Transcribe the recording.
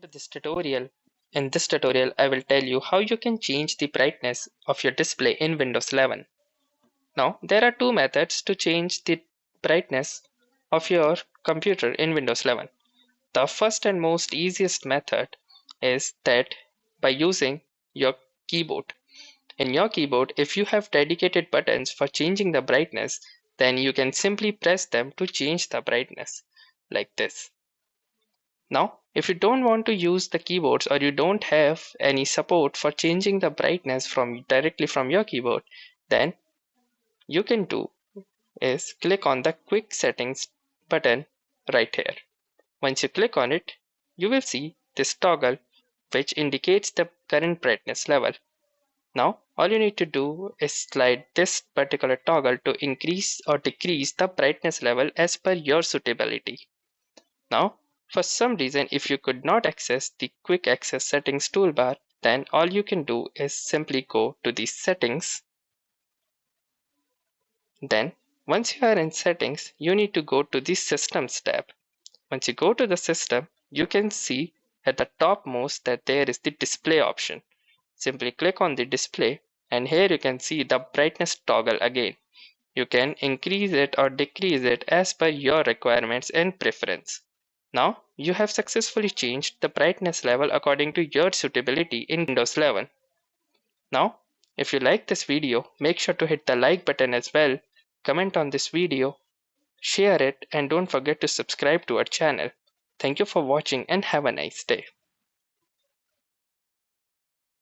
to this tutorial. In this tutorial, I will tell you how you can change the brightness of your display in Windows 11. Now, there are two methods to change the brightness of your computer in Windows 11. The first and most easiest method is that by using your keyboard. In your keyboard, if you have dedicated buttons for changing the brightness, then you can simply press them to change the brightness, like this. Now, if you don't want to use the keyboards or you don't have any support for changing the brightness directly from your keyboard, then you can do is click on the quick settings button right here. Once you click on it, you will see this toggle which indicates the current brightness level. Now, all you need to do is slide this particular toggle to increase or decrease the brightness level as per your suitability. Now, for some reason, if you could not access the quick access settings toolbar, then all you can do is simply go to the settings. Then, once you are in settings, you need to go to the systems tab. Once you go to the system, you can see at the topmost that there is the display option. Simply click on the display, and here you can see the brightness toggle again. You can increase it or decrease it as per your requirements and preference. Now, you have successfully changed the brightness level according to your suitability in Windows 11. Now, if you like this video, make sure to hit the like button as well, comment on this video, share it, and don't forget to subscribe to our channel. Thank you for watching and have a nice day.